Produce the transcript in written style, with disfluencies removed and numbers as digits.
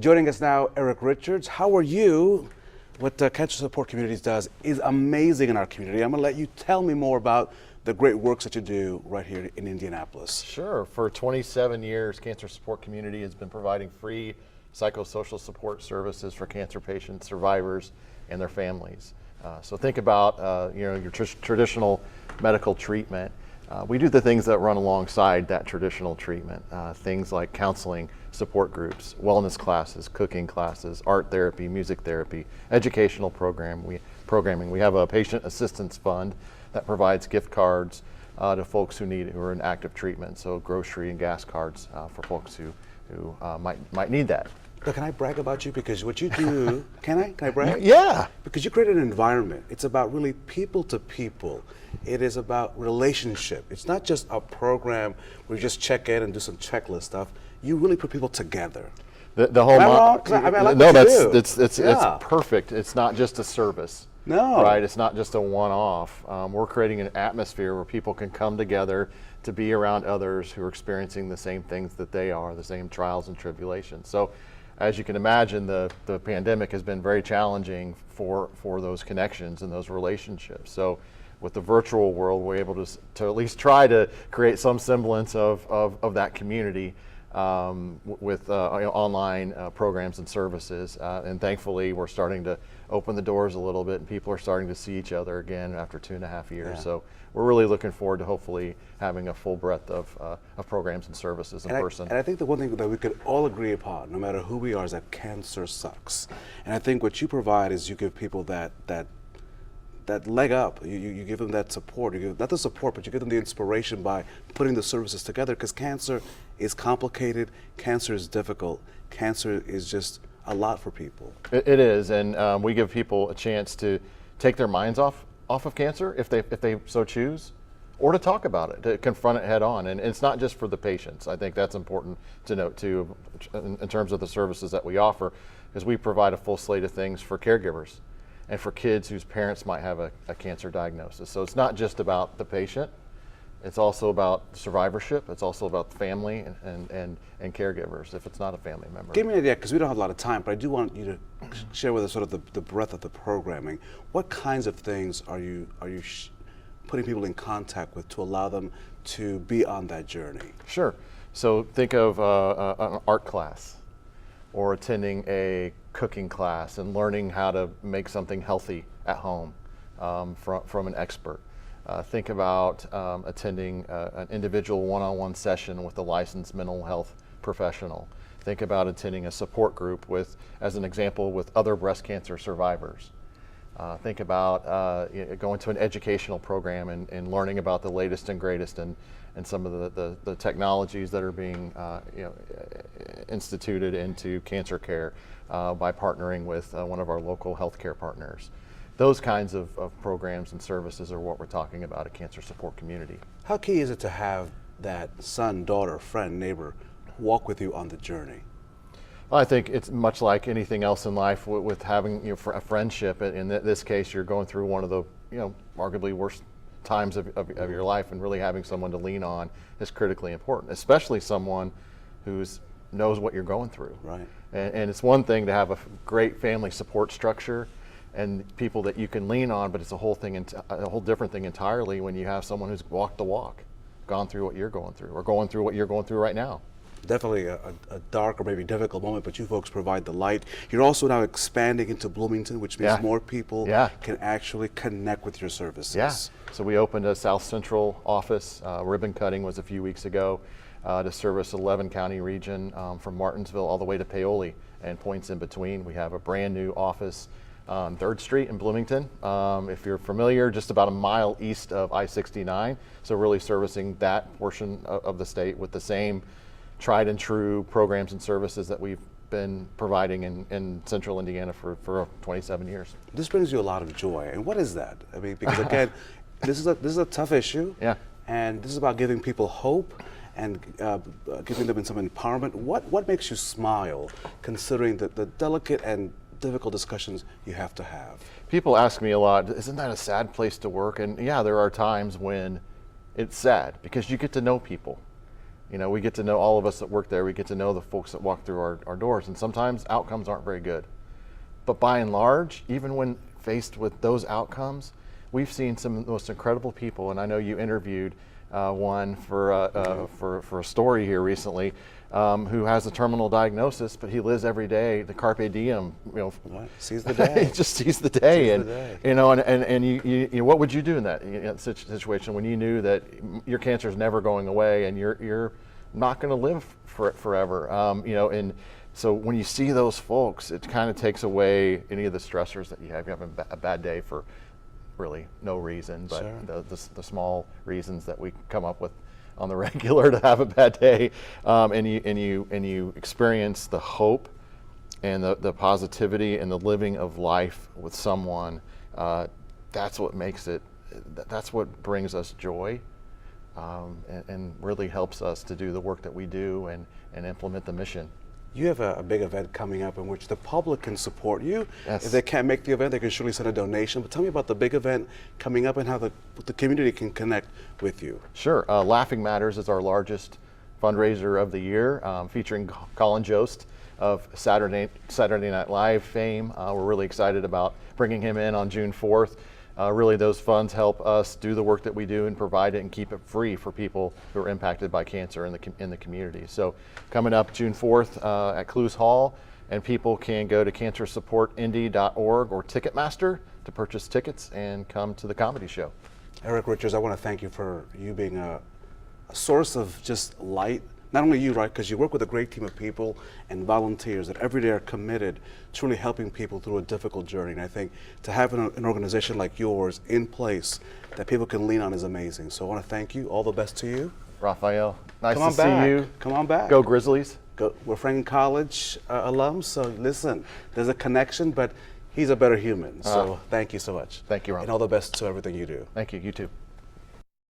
Joining us now, Eric Richards. How are you? What Cancer Support Communities does is amazing in our community. I'm going to let you tell me more about the great works that you do right here in Indianapolis. Sure. For 27 years, Cancer Support Community has been providing free psychosocial support services for cancer patients, survivors, and their families. So think about your traditional medical treatment. We do the things that run alongside that traditional treatment. Things like counseling, support groups, wellness classes, cooking classes, art therapy, music therapy, educational programming. We have a patient assistance fund that provides gift cards to folks who are in active treatment. So grocery and gas cards for folks who might need that. But can I brag about you? Because what you do, can I brag? Yeah. Because you create an environment. It's about really people to people. It is about relationship. It's not just a program where you just check in and do some checklist stuff. You really put people together. The whole it's perfect. It's not just a service. No. Right. It's not just a one-off. We're creating an atmosphere where people can come together to be around others who are experiencing the same things that they are, the same trials and tribulations. So, as you can imagine, the pandemic has been very challenging for those connections and those relationships. So with the virtual world, we're able to at least try to create some semblance of that community with online programs and services. And thankfully, we're starting to open the doors a little bit, and people are starting to see each other again after 2.5 years. Yeah. So we're really looking forward to hopefully having a full breadth of programs and services in person. And I think the one thing that we could all agree upon, no matter who we are, is that cancer sucks. And I think what you provide is you give people that leg up. You give them that support. You give, not the support, but you give them the inspiration by putting the services together, because cancer is complicated, cancer is difficult, cancer is just a lot for people. It is, and we give people a chance to take their minds off of cancer if they so choose, or to talk about it, to confront it head on. And it's not just for the patients. I think that's important to note too, in terms of the services that we offer, because we provide a full slate of things for caregivers and for kids whose parents might have a cancer diagnosis. So it's not just about the patient, it's also about survivorship, it's also about the family and caregivers if it's not a family member. Give me an idea, because we don't have a lot of time, but I do want you to share with us sort of the breadth of the programming. What kinds of things are you putting people in contact with to allow them to be on that journey? Sure. So think of an art class, or attending a cooking class and learning how to make something healthy at home from an expert. Think about attending an individual one-on-one session with a licensed mental health professional. Think about attending a support group with, as an example, with other breast cancer survivors. Think about going to an educational program and learning about the latest and greatest and some of the technologies that are being instituted into cancer care by partnering with one of our local healthcare partners. Those kinds of programs and services are what we're talking about at Cancer Support Community. How key is it to have that son, daughter, friend, neighbor walk with you on the journey? Well, I think it's much like anything else in life with having a friendship. In this case, you're going through one of the arguably worst times of your life, and really having someone to lean on is critically important, especially someone who knows what you're going through. Right. And it's one thing to have a great family support structure and people that you can lean on, but it's a whole different thing entirely when you have someone who's walked the walk, gone through what you're going through, or going through what you're going through right now. Definitely a dark or maybe difficult moment, but you folks provide the light. You're also now expanding into Bloomington, which means more people can actually connect with your services. Yeah. So we opened a South Central office. Ribbon cutting was a few weeks ago to service 11 county region from Martinsville all the way to Paoli and points in between. We have a brand new office on 3rd Street in Bloomington. If you're familiar, just about a mile east of I-69. So really servicing that portion of the state with the same tried and true programs and services that we've been providing in central Indiana for 27 years. This brings you a lot of joy. And what is that? I mean, because again, this is a tough issue. Yeah. And this is about giving people hope and giving them some empowerment. What makes you smile, considering the delicate and difficult discussions you have to have? People ask me a lot, isn't that a sad place to work? And yeah, there are times when it's sad because you get to know people. You know, we get to know, all of us that work there, we get to know the folks that walk through our doors, and sometimes outcomes aren't very good. But by and large, even when faced with those outcomes, we've seen some of the most incredible people, and I know you interviewed one for a story here recently, who has a terminal diagnosis, but he lives every day the carpe diem. You know, sees the day. He just sees the day, Sees and the day. you know, and you what would you do in that situation when you knew that your cancer is never going away and you're not going to live forever? You know, and so when you see those folks, it kind of takes away any of the stressors that you have. You have a bad day for really no reason, but Sure. the small reasons that we come up with on the regular to have a bad day, and you experience the hope and the positivity and the living of life with someone. That's what makes it. That's what brings us joy, and really helps us to do the work that we do and implement the mission. You have a big event coming up in which the public can support you. Yes. If they can't make the event, they can surely send a donation. But tell me about the big event coming up and how the community can connect with you. Sure. Laughing Matters is our largest fundraiser of the year, featuring Colin Jost of Saturday Night Live fame. We're really excited about bringing him in on June 4th. Really, those funds help us do the work that we do and provide it and keep it free for people who are impacted by cancer in the community. So coming up June 4th at Clues Hall, and people can go to cancersupportindy.org or Ticketmaster to purchase tickets and come to the comedy show. Eric Richards, I want to thank you for you being a source of just light. Not only you, right, because you work with a great team of people and volunteers that every day are committed to really helping people through a difficult journey. And I think to have an organization like yours in place that people can lean on is amazing. So I want to thank you. All the best to you. Rafael, nice Come on to see back. you. Come on back. Go Grizzlies. We're Franklin College alums, so listen, there's a connection, but he's a better human. So thank you so much. Thank you, Ron. And all the best to everything you do. Thank you. You too.